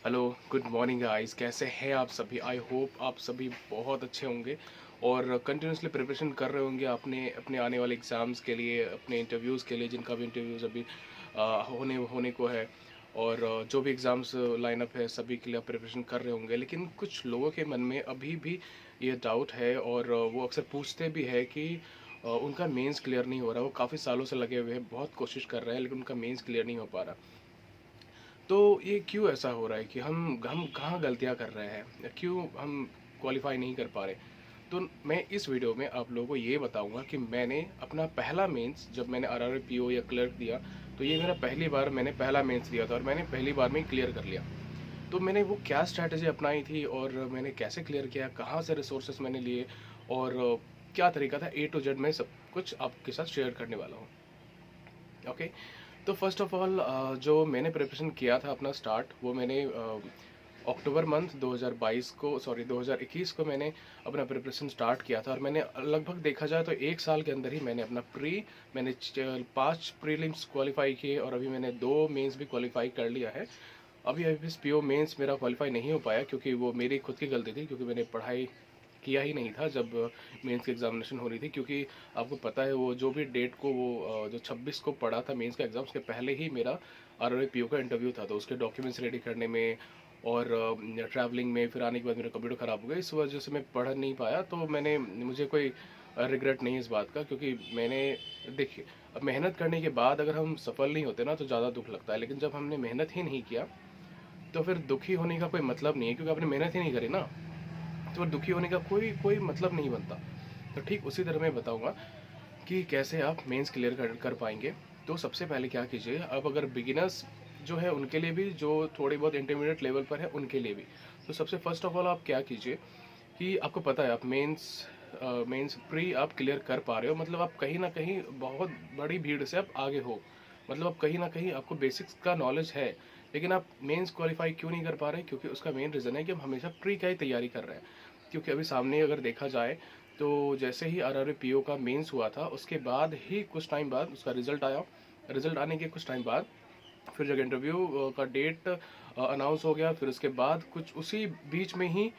Hello, good morning guys. कैसे हैं आप सभी? आई होप आप सभी बहुत अच्छे होंगे और कंटिन्यूसली प्रिपरेशन कर रहे होंगे अपने अपने आने वाले एग्ज़ाम्स के लिए, अपने इंटरव्यूज़ के लिए, जिनका भी इंटरव्यूज़ अभी होने होने को है। और जो भी एग्ज़ाम्स लाइनअप है सभी के लिए आप प्रिपरेशन कर रहे होंगे। लेकिन कुछ लोगों के मन में अभी भी ये डाउट है और वो अक्सर पूछते भी है कि उनका मेंस क्लियर नहीं हो रहा। वो काफ़ी सालों से लगे हुए हैं, बहुत कोशिश कर रहे हैं, लेकिन उनका मेंस क्लियर नहीं हो पा रहा। तो ये क्यों ऐसा हो रहा है कि हम कहाँ गलतियाँ कर रहे हैं या क्यों हम क्वालिफाई नहीं कर पा रहे? तो मैं इस वीडियो में आप लोगों को ये बताऊंगा कि मैंने अपना पहला मेंस जब मैंने आरआरबी पीओ या क्लर्क दिया, तो ये मेरा पहली बार मैंने पहला मेंस दिया था और मैंने पहली बार में ही क्लियर कर लिया। तो मैंने वो क्या स्ट्रैटेजी अपनाई थी और मैंने कैसे क्लियर किया, कहाँ से रिसोर्सेज मैंने लिए और क्या तरीका था, ए टू जेड मैं सब कुछ आपके साथ शेयर करने वाला हूँ। ओके। तो फर्स्ट ऑफ ऑल जो मैंने प्रिपरेशन किया था अपना स्टार्ट, वो मैंने अक्टूबर मंथ 2022 को, सॉरी 2021 को मैंने अपना प्रिपरेशन स्टार्ट किया था। और मैंने लगभग देखा जाए तो एक साल के अंदर ही मैंने अपना मैंने 5 प्रीलिम्स क्वालिफाई किए और अभी मैंने 2 मेंस भी क्वालिफाई कर लिया है। अभी अभी पीओ मेंस मेरा क्वालिफाई नहीं हो पाया क्योंकि वो मेरी खुद की गलती थी, क्योंकि मैंने पढ़ाई किया ही नहीं था जब मेंस की एग्जामिनेशन हो रही थी। क्योंकि आपको पता है वो जो भी डेट को वो जो 26 को पड़ा था मेंस का एग्ज़ाम, उसके पहले ही मेरा आरआरबी पीओ का इंटरव्यू था। तो उसके डॉक्यूमेंट्स रेडी करने में और ट्रैवलिंग में, फिर आने के बाद मेरा कंप्यूटर ख़राब हो गया, इस वजह से मैं पढ़ नहीं पाया। तो मुझे कोई रिग्रेट नहीं है इस बात का, क्योंकि मैंने, देखिए, अब मेहनत करने के बाद अगर हम सफल नहीं होते ना तो ज़्यादा दुख लगता है, लेकिन जब हमने मेहनत ही नहीं किया तो फिर दुखी होने का कोई मतलब नहीं है, क्योंकि आपने मेहनत ही नहीं करी ना, तो फिर दुखी होने का कोई कोई मतलब नहीं बनता। तो ठीक उसी तरह मैं बताऊंगा कि कैसे आप मेंस क्लियर कर पाएंगे। तो सबसे पहले क्या कीजिए, अब अगर बिगिनर्स जो है उनके लिए भी, जो थोड़ी बहुत इंटरमीडिएट लेवल पर है उनके लिए भी, तो सबसे फर्स्ट ऑफ ऑल आप क्या कीजिए कि आपको पता है आप मेंस प्री आप क्लियर कर पा रहे हो, मतलब आप कहीं ना कहीं बहुत बड़ी भीड़ से आप आगे हो, मतलब आप कहीं ना कहीं आपको बेसिक्स का नॉलेज है। लेकिन आप मेंस क्वालिफाई क्यों नहीं कर पा रहे? क्योंकि उसका मेन रीज़न है कि हम हमेशा प्री का ही तैयारी कर रहे हैं। क्योंकि अभी सामने अगर देखा जाए तो जैसे ही आरआरबी पीओ का मेंस हुआ था, उसके बाद ही कुछ टाइम बाद उसका रिजल्ट आया। रिजल्ट आने के कुछ टाइम बाद फिर जब इंटरव्यू का डेट अनाउंस हो गया, फिर उसके बाद कुछ उसी बीच में ही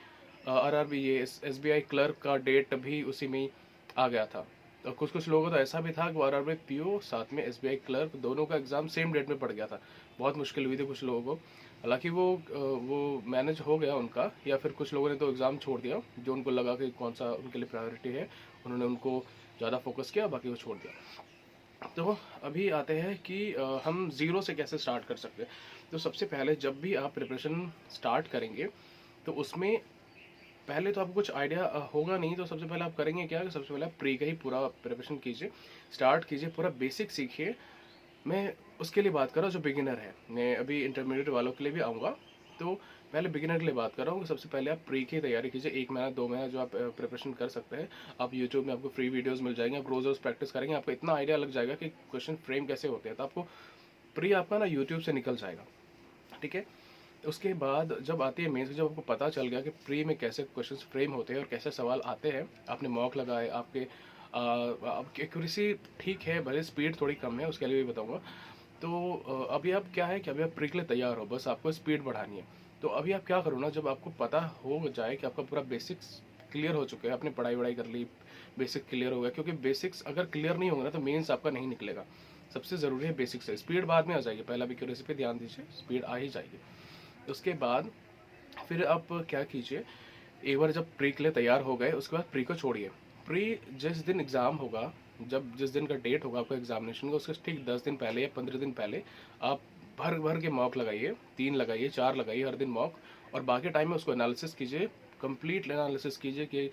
आरआरबी ये एसबीआई क्लर्क का डेट भी उसी में ही आ गया था। और कुछ कुछ लोगों का तो ऐसा भी था कि वो आरआरबी पीओ साथ में एसबीआई क्लर्क दोनों का एग्जाम सेम डेट में पड़ गया था। बहुत मुश्किल हुई थी कुछ लोगों को। हालांकि वो मैनेज हो गया उनका, या फिर कुछ लोगों ने तो एग्ज़ाम छोड़ दिया, जो उनको लगा कि कौन सा उनके लिए प्रायोरिटी है, उन्होंने उनको ज़्यादा फोकस किया, बाकी वो छोड़ दिया। तो अभी आते हैं कि हम ज़ीरो से कैसे स्टार्ट कर सकते हैं। तो सबसे पहले जब भी आप प्रिपरेशन स्टार्ट करेंगे, तो उसमें पहले तो आपको कुछ आइडिया होगा नहीं। तो सबसे पहले आप करेंगे क्या कि सबसे पहले आप प्री का ही पूरा प्रिपरेशन कीजिए, स्टार्ट कीजिए, पूरा बेसिक सीखिए। मैं उसके लिए बात कर रहा हूँ जो बिगिनर है, मैं अभी इंटरमीडिएट वालों के लिए भी आऊँगा। तो पहले बिगिनर के लिए बात कर रहा हूँ कि सबसे पहले आप प्री की तैयारी कीजिए, 1 महीना 2 महीना जो आप प्रिपरेशन कर सकते हैं। आप यूट्यूब में आपको फ्री वीडियोस मिल जाएंगे, आप रोज़ रोज़ प्रैक्टिस करेंगे, आपको इतना आइडिया लग जाएगा कि क्वेश्चन फ्रेम कैसे होते हैं, तो आपको प्री आपका ना यूट्यूब से निकल जाएगा। ठीक है। उसके बाद जब आती है मेंस, जब आपको पता चल गया कि प्री में कैसे क्वेश्चन फ्रेम होते हैं और कैसे सवाल आते हैं, आपने मॉक लगाए, आपकी एक्यूरेसी ठीक है, भले स्पीड थोड़ी कम है, उसके लिए भी बताऊंगा। तो अभी आप क्या है कि अभी आप प्री के लिए तैयार हो, बस आपको स्पीड बढ़ानी है। तो अभी आप क्या करो ना, जब आपको पता हो जाए कि आपका पूरा बेसिक्स क्लियर हो चुके हैं, आपने पढ़ाई वढ़ाई कर ली, बेसिक क्लियर हो गया, क्योंकि बेसिक्स अगर क्लियर नहीं होंगे ना तो मेंस आपका नहीं निकलेगा। सबसे ज़रूरी है बेसिक्स है, स्पीड बाद में आ जाएगी, पहले अभी एक्यूरेसी पे ध्यान दीजिए, स्पीड आ ही जाएगी। उसके बाद फिर आप क्या कीजिए, एक बार जब प्री के लिए तैयार हो गए, उसके बाद प्री को छोड़िए। प्री जिस दिन एग्ज़ाम होगा, जब जिस दिन का डेट होगा आपका एग्जामिनेशन का, उसके ठीक 10 दिन पहले या 15 दिन पहले आप भर भर के मॉक लगाइए, 3 लगाइए, 4 लगाइए हर दिन मॉक। और बाकी टाइम में उसको एनालिसिस कीजिए, कंप्लीट एनालिसिस कीजिए कि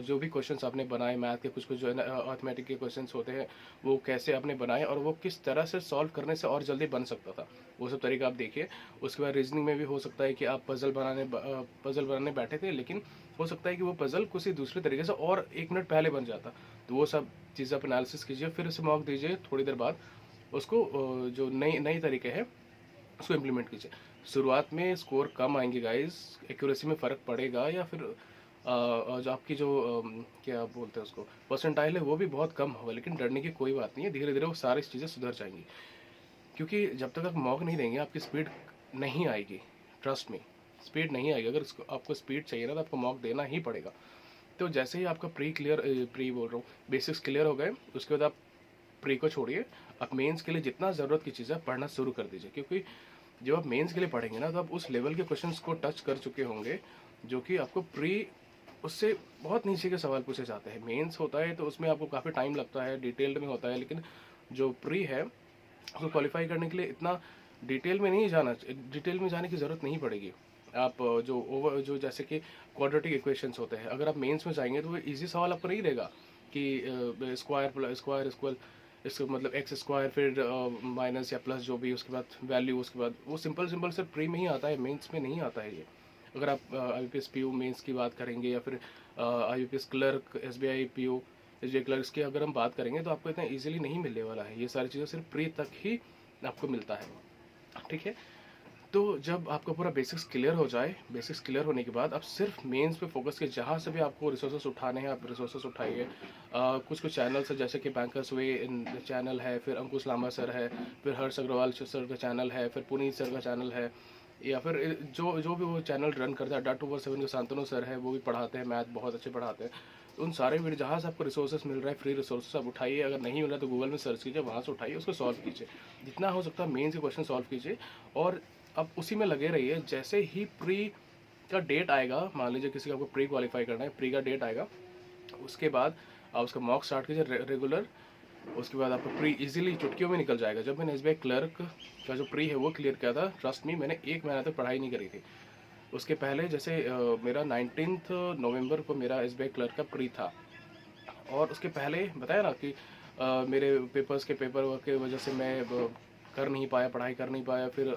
जो भी क्वेश्चंस आपने बनाए, मैथ के कुछ कुछ जो है ना अर्थमेटिक के क्वेश्चंस होते हैं, वो कैसे आपने बनाए और वो किस तरह से सॉल्व करने से और जल्दी बन सकता था, वो सब तरीका आप देखिए। उसके बाद रीजनिंग में भी हो सकता है कि आप पजल बनाने बैठे थे, लेकिन हो सकता है कि वो पजल किसी दूसरे तरीके से और 1 मिनट पहले बन जाता। तो वो सब चीज़ आप एनालिसिस कीजिए, फिर उसे मॉक दीजिए, थोड़ी देर बाद उसको जो नई नई तरीके हैं उसको इम्प्लीमेंट कीजिए। शुरुआत में स्कोर कम आएंगे गाइस, एक्यूरेसी में फ़र्क पड़ेगा, या फिर जो आपकी जो क्या बोलते हैं उसको, परसेंटाइल है, वो भी बहुत कम होगा, लेकिन डरने की कोई बात नहीं है, धीरे धीरे वो सारी चीज़ें सुधर जाएंगी। क्योंकि जब तक आप मौका नहीं देंगे आपकी स्पीड नहीं आएगी। ट्रस्ट मी, स्पीड नहीं आएगी। अगर आपको स्पीड चाहिए ना तो आपको मॉक देना ही पड़ेगा। तो जैसे ही आपका प्री बोल रहा हूँ, बेसिक्स क्लियर हो गए, उसके बाद आप प्री को छोड़िए, आप मेंस के लिए जितना ज़रूरत की चीज़ें पढ़ना शुरू कर दीजिए, क्योंकि जब आप मेंस के लिए पढ़ेंगे ना तो आप उस लेवल के क्वेश्चंस को टच कर चुके होंगे जो कि आपको प्री उससे बहुत नीचे के सवाल पूछे जाते हैं। मेंस होता है तो उसमें आपको काफ़ी टाइम लगता है, डिटेल्ड में होता है, लेकिन जो प्री है उसको क्वालिफाई करने के लिए इतना डिटेल में जाने की ज़रूरत नहीं पड़ेगी। आप जो जैसे कि क्वाड्रेटिक इक्वेशंस होते हैं, अगर आप मेंस में जाएंगे तो वो इजी सवाल आपको नहीं देगा कि स्क्वायर इक्वल इसको मतलब एक्स स्क्वायर फिर माइनस या प्लस जो भी उसके बाद वैल्यू, उसके बाद वो सिंपल सिंपल से प्री में ही आता है, मेंस में नहीं आता है ये। अगर आप IBPS PO मेंस की बात करेंगे या फिर IBPS clerk, SBI PO, SBI clerks की अगर हम बात करेंगे तो आपको इतना इजीली नहीं मिलने वाला है। ये सारी चीज़ें सिर्फ प्री तक ही आपको मिलता है, ठीक है। तो जब आपका पूरा बेसिक्स क्लियर हो जाए, बेसिक्स क्लियर होने के बाद आप सिर्फ मेंस पे फोकस कीजिए। जहाँ से भी आपको रिसोर्सेस उठाने हैं आप रिसोर्सेस उठाइए। कुछ कुछ चैनल्स है जैसे कि बैंकर्स वे चैनल है, फिर अंकुश लांबा सर है, फिर हर्ष अग्रवाल सर का चैनल है, फिर पुनीत सर का चैनल है, या फिर जो जो भी वो चैनल रन करता है Dot247 के शांतनु सर है, वो भी पढ़ाते हैं, मैथ बहुत अच्छे पढ़ाते हैं। तो उन सारे वीडियो जहाँ से आपको रिसोर्सेस मिल रहा है, फ्री रिसोर्सेस आप उठाइए। अगर नहीं मिल रहा तो गूगल में सर्च कीजिए, वहाँ से उठाइए, उसको सॉल्व कीजिए। जितना हो सकता है मेन के क्वेश्चन सॉल्व कीजिए और अब उसी में लगे रहिए। जैसे ही प्री का डेट आएगा, मान लीजिए किसी का आपको प्री क्वालिफाई करना है, प्री का डेट आएगा, उसके बाद आप उसका मॉक स्टार्ट कीजिए रेगुलर। उसके बाद आपको प्री इजीली चुटकियों में निकल जाएगा। जब मैंने SBI क्लर्क का जो प्री है वो क्लियर किया था, ट्रस्ट मी मैंने 1 महीना तक पढ़ाई नहीं करी थी। उसके पहले जैसे मेरा 19 नवंबर को मेरा SBI क्लर्क का प्री था, और उसके पहले बताया ना कि मेरे पेपर वर्क की वजह से मैं कर नहीं पाया, पढ़ाई कर नहीं पाया, फिर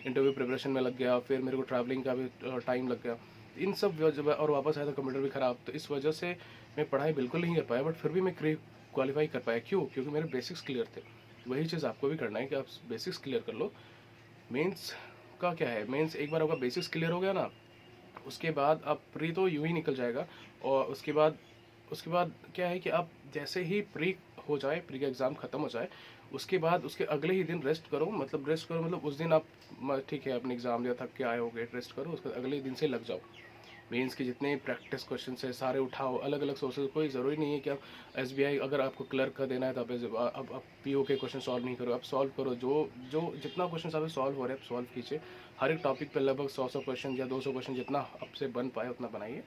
इंटरव्यू प्रिपरेशन में लग गया, फिर मेरे को ट्रैवलिंग का भी टाइम लग गया, इन सब वजह, और वापस आया तो कंप्यूटर भी ख़राब, तो इस वजह से मैं पढ़ाई बिल्कुल नहीं कर पाया। बट फिर भी मैं क्वालिफाई कर पाया। क्यों? क्योंकि मेरे बेसिक्स क्लियर थे। वही चीज़ आपको भी करना है कि आप बेसिक्स क्लियर कर लो। मेंस का क्या है, मेंस एक बार आपका बेसिक्स क्लियर हो गया ना, उसके बाद आप प्री तो यूं ही निकल जाएगा। और उसके बाद क्या है कि आप जैसे ही प्री हो जाए, प्री का एग्ज़ाम ख़त्म हो जाए, उसके बाद उसके अगले ही दिन रेस्ट करो। मतलब उस दिन आप ठीक है अपने एग्ज़ाम दिया, थक के आए होगे, रेस्ट करो, उसके अगले दिन से लग जाओ। मेंस के जितने प्रैक्टिस क्वेश्चन है सारे उठाओ, अलग अलग सोर्सेज। कोई ज़रूरी नहीं है कि आप SBI अगर आपको क्लर्क का देना है तो आप PO के क्वेश्चन सॉल्व नहीं करो, आप सॉल्व करो। जो जो जितना क्वेश्चन आप सॉल्व हो रहे हैं आप सॉल्व कीजिए। हर एक टॉपिक पे लगभग 100 क्वेश्चन या 200 क्वेश्चन, जितना आपसे बन पाए उतना बनाइए।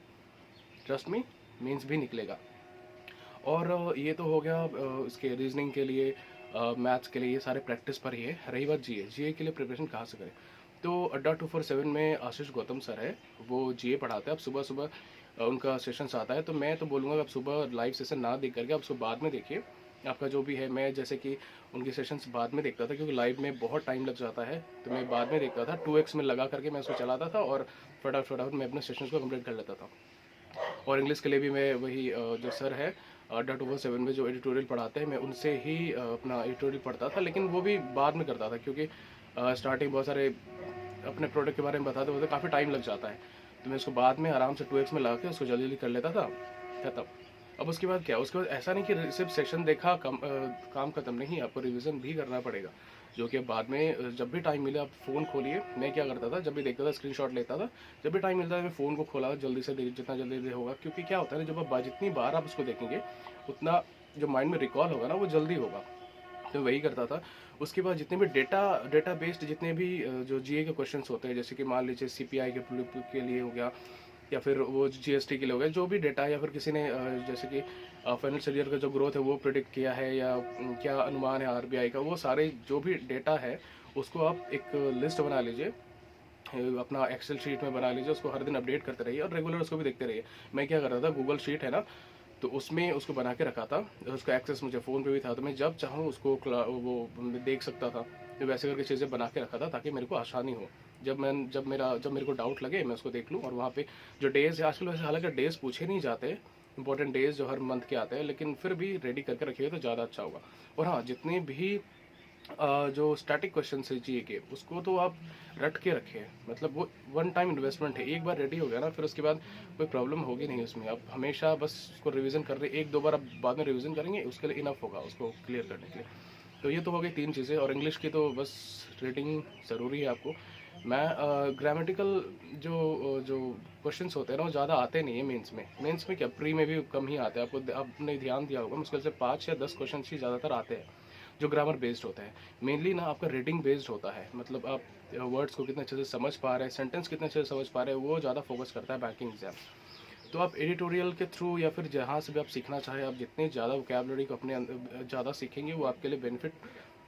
ट्रस्ट मी, मेंस भी निकलेगा। और ये तो हो गया इसके रीजनिंग के लिए, मैथ्स के लिए, ये सारे प्रैक्टिस पर ही है। रही बात GA के लिए प्रिपरेशन कहाँ से करें, तो अड्डा 247 में आशीष गौतम सर है, वो GA पढ़ाते हैं। आप सुबह सुबह उनका सेशंस आता है, तो मैं तो बोलूँगा आप सुबह लाइव सेशन ना देख करके आप उसको बाद में देखिए। आपका जो भी है, मैं जैसे कि उनके सेशंस बाद में देखता था क्योंकि लाइव में बहुत टाइम लग जाता है, तो मैं बाद में देखता था। 2x में लगा करके मैं उसको चलाता था और फटाफट मैं अपने सेशंस को कंप्लीट कर लेता था। और इंग्लिश के लिए भी मैं वही जो सर है अड्डा 247 में जो एडिटोरियल पढ़ाते हैं, मैं उनसे ही अपना एडिटोरियल पढ़ता था। लेकिन वो भी बाद में करता था क्योंकि स्टार्टिंग बहुत सारे अपने प्रोडक्ट के बारे में बताते होते काफ़ी टाइम लग जाता है, तो मैं उसको बाद में आराम से 2x में लगा के उसको जल्दी जल्दी कर लेता था, खत्म। अब उसके बाद क्या, उसके बाद ऐसा नहीं कि सिर्फ सेशन देखा काम खत्म, नहीं, आपको रिवीजन भी करना पड़ेगा। जो कि बाद में जब भी टाइम मिले आप फ़ोन खोलिए। मैं क्या करता था, जब भी देखता था स्क्रीनशॉट लेता था, जब भी टाइम मिलता था मैं फ़ोन को खोला जल्दी से, जितना जल्दी होगा। क्योंकि क्या होता है ना, जब आप जितनी बार आप उसको देखेंगे उतना जो माइंड में रिकॉल होगा ना वो जल्दी होगा। तो वही करता था। उसके बाद जितने भी डेटा बेस्ड जितने भी जो GA के क्वेश्चंस होते हैं, जैसे कि मान लीजिए CPI के लिए हो गया, या फिर वो GST के लिए हो गया, जो भी डेटा, या फिर किसी ने जैसे कि फाइनेंशियल ईयर का जो ग्रोथ है वो प्रिडिक्ट किया है, या क्या अनुमान है RBI का, वो सारे जो भी डेटा है उसको आप एक लिस्ट बना लीजिए, अपना एक्सेल शीट में बना लीजिए। उसको हर दिन अपडेट करते रहिए और रेगुलर उसको भी देखते रहिए। मैं क्या कर रहा था, गूगल शीट है ना, तो उसमें उसको बना के रखा था। उसका एक्सेस मुझे फ़ोन पे भी था, तो मैं जब चाहूँ उसको वो देख सकता था। तो वैसे करके चीज़ें बना के रखा था ताकि मेरे को आसानी हो। जब मेरे को डाउट लगे मैं उसको देख लूँ। और वहाँ पे जो डेज़ है आजकल, वैसे हालांकि डेज़ पूछे नहीं जाते, इंपॉर्टेंट डेज़ जो हर मंथ के आते हैं, लेकिन फिर भी रेडी करके रखिएगा तो ज़्यादा अच्छा होगा। और हाँ, जितने भी जो स्टैटिक क्वेश्चन है GA के, उसको तो आप रट के रखें। मतलब वो वन टाइम इन्वेस्टमेंट है, एक बार रेडी हो गया ना फिर उसके बाद कोई प्रॉब्लम होगी नहीं उसमें। आप हमेशा बस उसको रिवीजन कर रहे, 1-2 बार आप बाद में रिवीजन करेंगे, उसके लिए इनफ होगा उसको क्लियर करने के लिए। तो ये तो हो गई 3 चीज़ें। और इंग्लिश की तो बस रीडिंग ज़रूरी है आपको। मैं ग्रामेटिकल जो क्वेश्चंस होते हैं ना वो ज़्यादा आते नहीं है मेंस में क्या प्री में भी कम ही आते हैं। आपने ध्यान दिया होगा, मुश्किल से 5 या 10 क्वेश्चन ही ज़्यादातर आते हैं जो ग्रामर बेस्ड होता है। मेनली ना आपका रीडिंग बेस्ड होता है, मतलब आप वर्ड्स को कितने अच्छे से समझ पा रहे हैं, सेंटेंस कितने अच्छे से समझ पा रहे हैं, वो ज़्यादा फोकस करता है बैंकिंग एग्जाम। तो आप एडिटोरियल के थ्रू या फिर जहाँ से भी आप सीखना चाहें, आप जितनी ज़्यादा वोकैबुलरी को अपने ज़्यादा सीखेंगे वो आपके लिए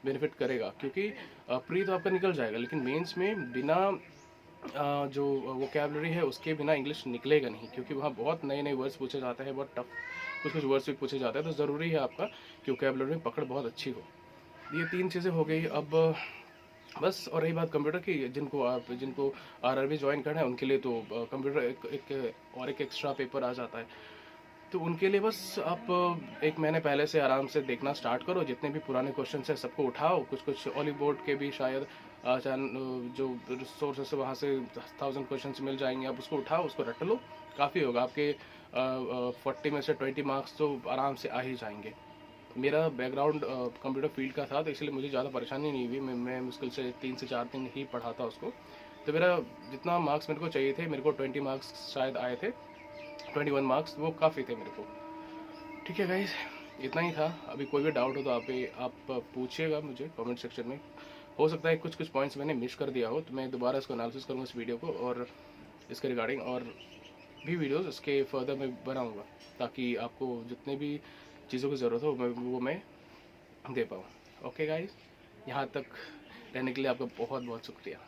बेनिफिट करेगा, क्योंकि प्री तो आपका निकल जाएगा, लेकिन मेंस में बिना जो वोकैबुलरी है उसके बिना इंग्लिश निकलेगा नहीं, क्योंकि वहाँ बहुत नए नए वर्ड्स पूछे जाते हैं, बहुत टफ कुछ वर्ड्स भी पूछे जाते हैं। तो ज़रूरी है आपका कि वोकैबुलरी में पकड़ बहुत अच्छी हो। ये 3 चीज़ें हो गई। अब बस और रही बात कंप्यूटर की, जिनको आरआरबी ज्वाइन करना है उनके लिए तो कंप्यूटर एक एक्स्ट्रा पेपर आ जाता है। तो उनके लिए बस आप 1 महीने पहले से आराम से देखना स्टार्ट करो, जितने भी पुराने क्वेश्चन है सबको उठाओ, कुछ ऑली बोर्ड के भी शायद जो रिसोर्सेस है वहाँ से 1000 क्वेश्चन मिल जाएंगे, आप उसको उठाओ, उसको रट लो, काफ़ी होगा आपके 40 में से 20 मार्क्स तो आराम से आ ही जाएंगे। मेरा बैकग्राउंड कंप्यूटर फील्ड का था, तो इसलिए मुझे ज़्यादा परेशानी नहीं हुई। मैं मुश्किल से 3 से 4 दिन ही पढ़ा था उसको। तो मेरा जितना मार्क्स मेरे को चाहिए थे, मेरे को 20 मार्क्स शायद आए थे, 21 मार्क्स, वो काफ़ी थे मेरे को। ठीक है गाइस, इतना ही था। अभी कोई भी डाउट हो तो आप पूछिएगा मुझे कमेंट सेक्शन में। हो सकता है कुछ पॉइंट्स मैंने मिस कर दिया हो, तो मैं दोबारा इसको एनालिसिस करूँगा इस वीडियो को, और इसके रिगार्डिंग और भी वीडियोस इसके फर्दर मैं बनाऊँगा, ताकि आपको जितने भी चीज़ों की ज़रूरत हो वो मैं दे पाऊँ। ओके गाइस, यहाँ तक रहने के लिए आपका बहुत बहुत शुक्रिया।